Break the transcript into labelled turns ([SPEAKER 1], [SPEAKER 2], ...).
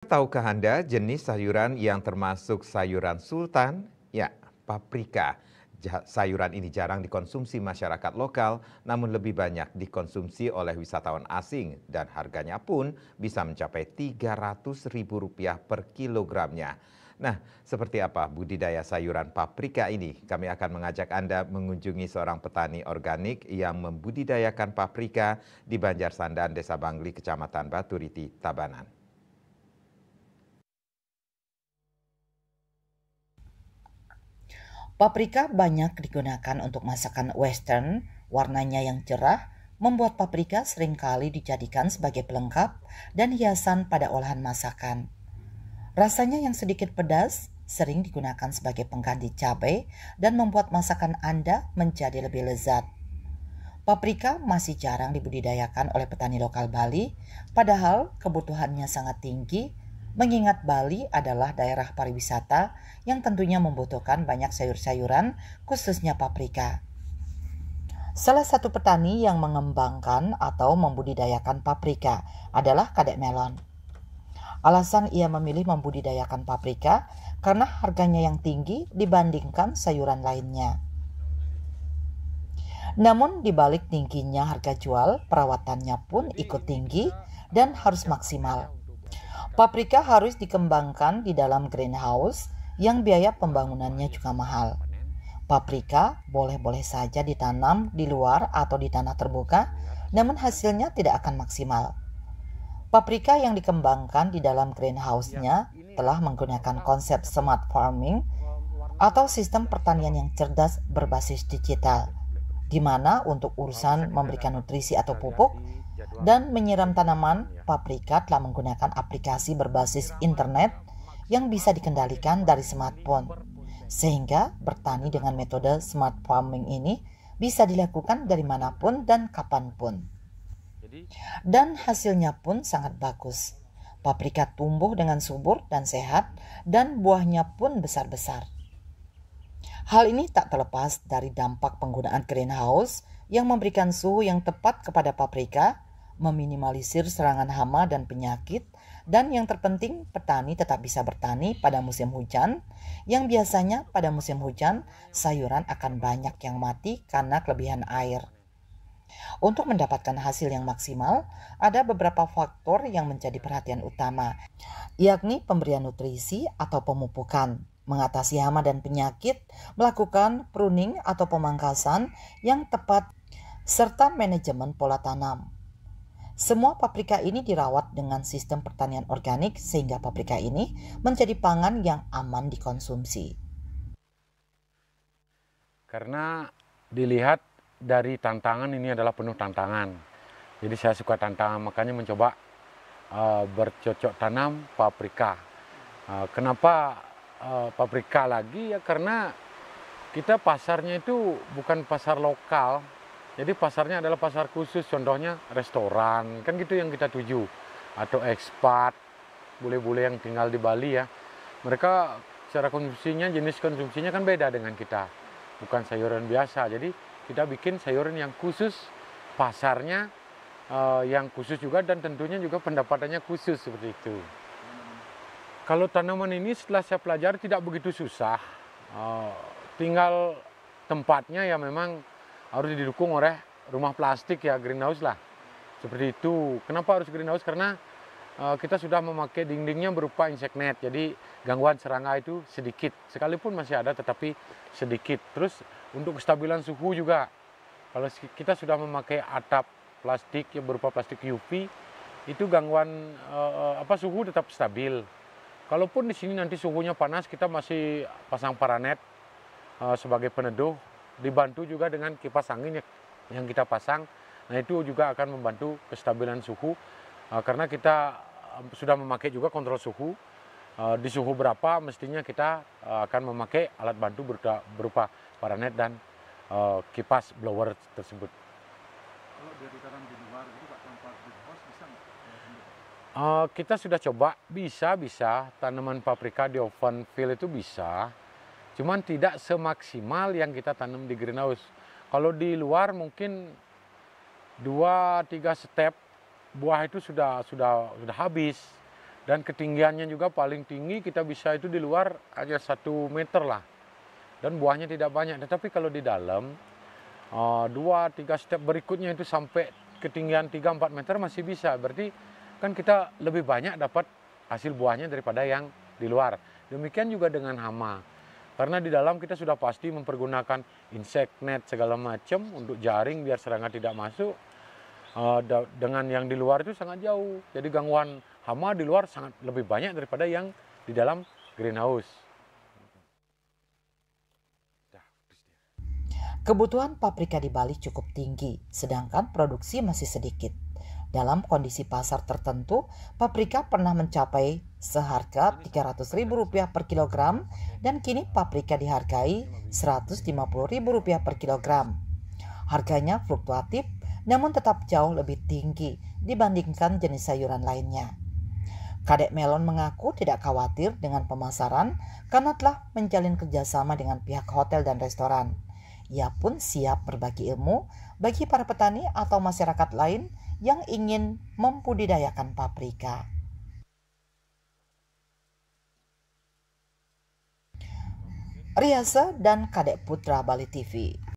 [SPEAKER 1] Tahukah Anda jenis sayuran yang termasuk sayuran sultan? Ya, paprika. Sayuran ini jarang dikonsumsi masyarakat lokal, namun lebih banyak dikonsumsi oleh wisatawan asing dan harganya pun bisa mencapai Rp300.000 per kilogramnya. Nah, seperti apa budidaya sayuran paprika ini? Kami akan mengajak Anda mengunjungi seorang petani organik yang membudidayakan paprika di Banjarsandan, Desa Bangli, Kecamatan Baturiti, Tabanan.
[SPEAKER 2] Paprika banyak digunakan untuk masakan western, warnanya yang cerah, membuat paprika seringkali dijadikan sebagai pelengkap dan hiasan pada olahan masakan. Rasanya yang sedikit pedas sering digunakan sebagai pengganti cabai dan membuat masakan Anda menjadi lebih lezat. Paprika masih jarang dibudidayakan oleh petani lokal Bali, padahal kebutuhannya sangat tinggi, mengingat Bali adalah daerah pariwisata yang tentunya membutuhkan banyak sayur-sayuran, khususnya paprika. Salah satu petani yang mengembangkan atau membudidayakan paprika adalah Kadek Melon. Alasan ia memilih membudidayakan paprika karena harganya yang tinggi dibandingkan sayuran lainnya. Namun di balik tingginya harga jual, perawatannya pun ikut tinggi dan harus maksimal. Paprika harus dikembangkan di dalam greenhouse yang biaya pembangunannya juga mahal. Paprika boleh-boleh saja ditanam di luar atau di tanah terbuka, namun hasilnya tidak akan maksimal. Paprika yang dikembangkan di dalam greenhouse-nya telah menggunakan konsep smart farming atau sistem pertanian yang cerdas berbasis digital, di mana untuk urusan memberikan nutrisi atau pupuk dan menyiram tanaman, paprika telah menggunakan aplikasi berbasis internet yang bisa dikendalikan dari smartphone. Sehingga bertani dengan metode smart farming ini bisa dilakukan dari manapun dan kapanpun. Dan hasilnya pun sangat bagus. Paprika tumbuh dengan subur dan sehat dan buahnya pun besar-besar. Hal ini tak terlepas dari dampak penggunaan greenhouse yang memberikan suhu yang tepat kepada paprika, meminimalisir serangan hama dan penyakit, dan yang terpenting petani tetap bisa bertani pada musim hujan, yang biasanya pada musim hujan sayuran akan banyak yang mati karena kelebihan air. Untuk mendapatkan hasil yang maksimal, ada beberapa faktor yang menjadi perhatian utama, yakni pemberian nutrisi atau pemupukan, mengatasi hama dan penyakit, melakukan pruning atau pemangkasan yang tepat, serta manajemen pola tanam. Semua paprika ini dirawat dengan sistem pertanian organik sehingga paprika ini menjadi pangan yang aman dikonsumsi.
[SPEAKER 3] Karena dilihat dari tantangan, ini adalah penuh tantangan. Jadi saya suka tantangan, makanya mencoba bercocok tanam paprika. Kenapa paprika lagi? Ya karena kita pasarnya itu bukan pasar lokal. Jadi pasarnya adalah pasar khusus, contohnya restoran, kan gitu yang kita tuju. Atau ekspat, bule-bule yang tinggal di Bali ya. Mereka cara konsumsinya, jenis konsumsinya kan beda dengan kita. Bukan sayuran biasa, jadi kita bikin sayuran yang khusus, pasarnya yang khusus juga, dan tentunya juga pendapatannya khusus seperti itu. Kalau tanaman ini setelah saya pelajari tidak begitu susah, tinggal tempatnya ya memang harus didukung oleh rumah plastik ya, greenhouse lah. Seperti itu. Kenapa harus greenhouse? Karena kita sudah memakai dindingnya berupa insect net, jadi gangguan serangga itu sedikit. Sekalipun masih ada tetapi sedikit. Terus untuk kestabilan suhu juga, kalau kita sudah memakai atap plastik yang berupa plastik UV, itu gangguan suhu tetap stabil. Kalaupun di sini nanti suhunya panas, kita masih pasang paranet sebagai peneduh, dibantu juga dengan kipas angin yang kita pasang. Nah itu juga akan membantu kestabilan suhu, karena kita sudah memakai juga kontrol suhu. Di suhu berapa mestinya kita akan memakai alat bantu berupa paranet dan kipas blower tersebut.
[SPEAKER 4] Kalau dia ditanam di luar itu Pak, tanpa greenhouse bisa nggak?
[SPEAKER 3] Kita sudah coba, bisa tanaman paprika di oven fill itu bisa. Cuman tidak semaksimal yang kita tanam di greenhouse. Kalau di luar mungkin 2-3 step buah itu sudah habis. Dan ketinggiannya juga paling tinggi kita bisa itu di luar aja 1 meter lah. Dan buahnya tidak banyak. Tetapi kalau di dalam 2-3 step berikutnya itu sampai ketinggian 3-4 meter masih bisa. Berarti kan kita lebih banyak dapat hasil buahnya daripada yang di luar. Demikian juga dengan hama. Karena di dalam kita sudah pasti mempergunakan insect net segala macam untuk jaring biar serangga tidak masuk. Dengan yang di luar itu sangat jauh. Jadi gangguan hama di luar sangat lebih banyak daripada yang di dalam greenhouse.
[SPEAKER 2] Kebutuhan paprika di Bali cukup tinggi, sedangkan produksi masih sedikit. Dalam kondisi pasar tertentu, paprika pernah mencapai seharga Rp300.000 per kilogram dan kini paprika dihargai Rp150.000 per kilogram. Harganya fluktuatif namun tetap jauh lebih tinggi dibandingkan jenis sayuran lainnya. Kadek Melon mengaku tidak khawatir dengan pemasaran karena telah menjalin kerjasama dengan pihak hotel dan restoran. Ia pun siap berbagi ilmu bagi para petani atau masyarakat lain yang ingin membudidayakan paprika. Riasa dan Kadek Putra Bali TV.